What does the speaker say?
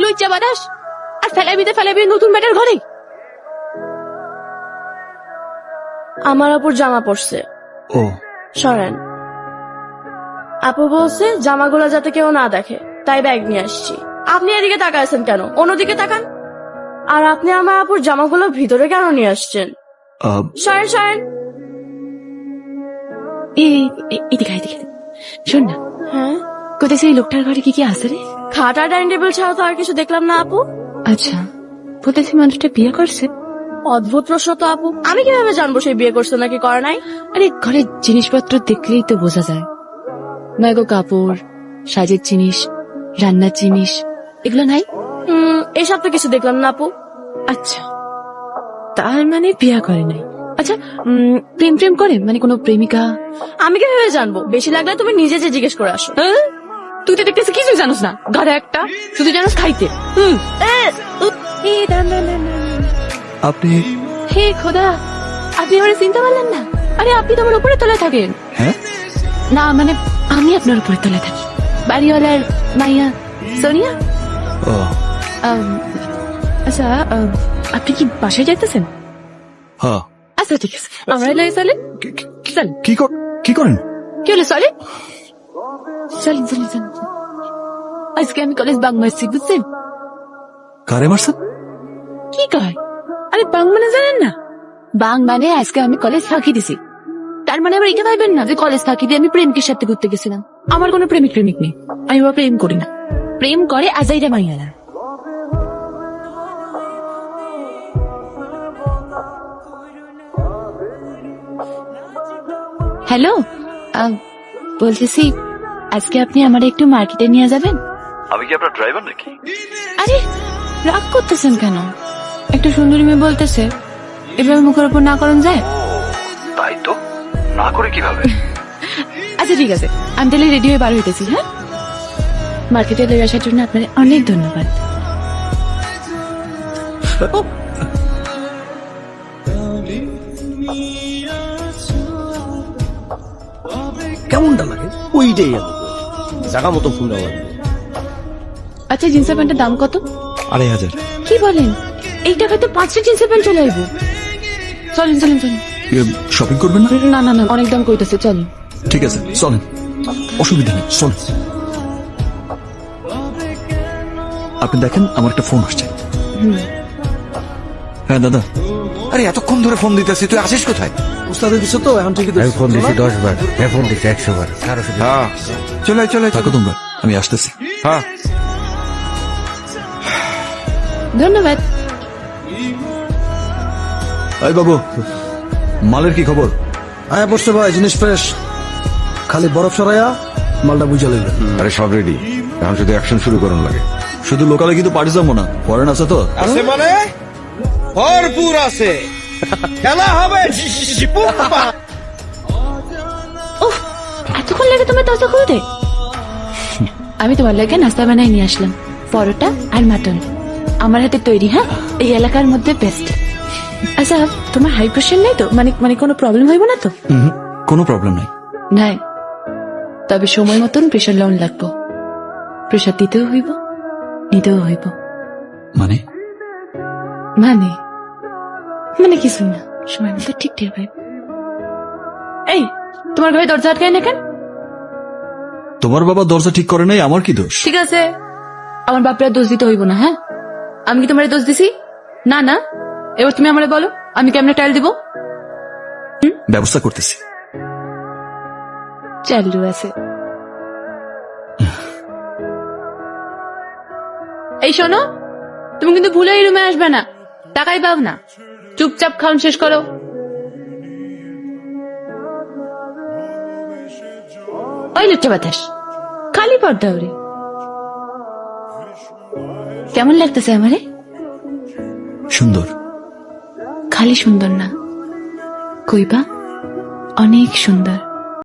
লুইচা বাদাস আর ফেলাবি নতুন বেটার ঘরে। আমার আপুর জামা পড়ছে। ও সরেন। আপু বলছে জামাগুলো যাতে কেউ না দেখে, তাই ব্যাগ নিয়ে আসছি। আপনি এদিকে তাকাচ্ছেন কেন? অন্যদিকে তাকান। আর আপনি আমার আপুর জামাগুলো ভিতরে কেন নিয়ে আসছেন? সরেন। এদিকে শোন না, হ্যাঁ, কোথায় সেই লোকটার ঘরে কি আছে রে? খাটা ডাইনিং টেবিল ছাড়া তো আর কিছু দেখলাম না আপু। আচ্ছা, কোথায় সেই মানুষটা বিয়ে করছে? অদ্ভুত প্রশ্ন তো আপু, আমি কিভাবে জানবো সে বিয়ে করছে নাকি করে নাই? আরে ঘরের জিনিসপত্র দেখলেই তো বোঝা যায়। ম্যাগো কাপড়, সাজের জিনিস, রান্নার জিনিস, এগুলো নাই? এইসব তো কিছু দেখলাম না আপু। আচ্ছা, তার মানে বিয়ে করে নাই। আচ্ছা, প্রেম করে, মানে কোনো প্রেমিকা? আমি কিভাবে জানবো? বেশি লাগলে তুমি নিজে যে জিজ্ঞেস করে আসো। হ্যাঁ? তুই তো দেখতেছি কিছুই জানোস না, গাধা একটা। শুধু জানোস খাইতে। আপনি? হে খোদা, আপনি আমার চিনতে পারলেন না? আরে আপনি তো আমার উপরে তলায় থাকেন। হ্যাঁ না মানে আমি আপনার উপরে তলায় থাকি। বাড়িওয়ালার মাইয়া সোনিয়া। ও আচ্ছা, আপনি কি বাসায় যাইতেছেন? হ্যাঁ। আচ্ছা ঠিক আছে, আমরা লাগে চলেন। চল। কি করেন? কি হলো? চলে চলেন। আজকে আমি কলেজ বাং মারছি, বুঝছেন? কারে মারছেন? কি কয়? আরে বাং মানে জানেন না? বাং মানে আজকে আমি কলেজ ফাঁকি দিছি। তার মানে আবার এটা ভাববেন না যে কলেজ ফাঁকি দিয়ে আমি প্রেমিকের সাথে ঘুরতে গেছিলাম। আমার কোনো প্রেমিক নেই, আমি আবার প্রেম করি না। প্রেম করে আজাইরা মাইয়ারা। হ্যালো, বলতেছি আজকে আপনি আমার একটু মার্কেটে নিয়ে যাবেন? আমি কি আপনার ড্রাইভার নাকি? আরে রাগ করতেছেন কেন? একটা সুন্দরী মেয়ে বলতেছে, এভাবে মুখের উপর না করুন যায়? তাই তো, না করে কিভাবে? আচ্ছা ঠিক আছে, আমি তাহলে রেডি হয়ে বার হইতেছি। হ্যাঁ, মার্কেটে লয়ে আসার জন্য আপনার অনেক ধন্যবাদ। কেমনটা লাগে ওইটাই জায়গা মতো ফুল দেওয়া। আচ্ছা, জিন্সের প্যান্টের দাম কত? 2500। কি বলেন? এই টাকায় তো 5টা জিন্সের প্যান্ট চলে আসবো। চলেন। শপিং করবেন না? না, অনেক দাম কইতেছে, চলেন। ঠিক আছে চলেন, অসুবিধা নেই, চলেন। আপনি দেখেন আমার একটা ফোন আসছে। হ্যাঁ দাদা। আরে এতক্ষণ ধরে ফোন দিতেছি, তুই আসিস কোথায়? উস্তাদের দিছো তো, এখন ঠিকই আমি ফোন দিছি 10 বার, ফোন দিছি 100 বার। হ্যাঁ চলে থাকো তোমরা, আমি আসতেছি। হ্যাঁ ধন্যবাদ। এই বাবু, মালের কি খবর? আয়া পড়ছে ভাই, জিনিস ফ্রেশ, খালি বরফ সরাইয়া মালটা বুঝা লাগবে। আরে সব রেডি, এখন শুধু অ্যাকশন শুরু করুন লাগে। শুধু লোকালে কিন্তু পার্টি যাবো না, ফরেন আছে তো। আছে মানে ভরপুর আছে, খেলা হবে। এতক্ষণ লাগে তোমার দরজা খুলতে? আমি তোমার লাগে নাস্তা বানাই নিয়ে আসলাম, পরোটা আর মাটন, আমার হাতে তৈরি। হ্যাঁ, এই এলাকার মধ্যে বেস্ট। আচ্ছা, তোমার হাই প্রেশার নাই তো? মানে কোনো প্রবলেম হইব না তো? কোনো প্রবলেম নাই। নাই, তবে সময় মতন প্রেশার লোন লাগবো। প্রেশার দিতেও হইব, নিতেও হইব। মানে মানে কিছুই না, সময় মতো ঠিক টের পাইব। এই, তোমার ঘরে দরজা আটকায় না কেন? তোমার বাবা দরজা ঠিক করে নাই, আমার কি দোষ? ঠিক আছে, আমার বাপরা দোষ দিতে হইব না। হ্যাঁ, আমি কি তোমার দোষ দিছি? না, এবার তুমি আমারে বলো, আমি কেমনে টাইল দিব? ব্যবস্থা করতেছি। চালু আছে। এই শোনো, তুমি কিন্তু ভুলে এই রুমে আসবে না, টাকাই পাও না। চুপচাপ খাওন শেষ করো। ওই লুচ্চা বাতাস, খালি পর্দা ওরে। কেমন লাগতেছে আমারে? সুন্দর। খালি সুন্দর না, কইবা অনেক সুন্দর।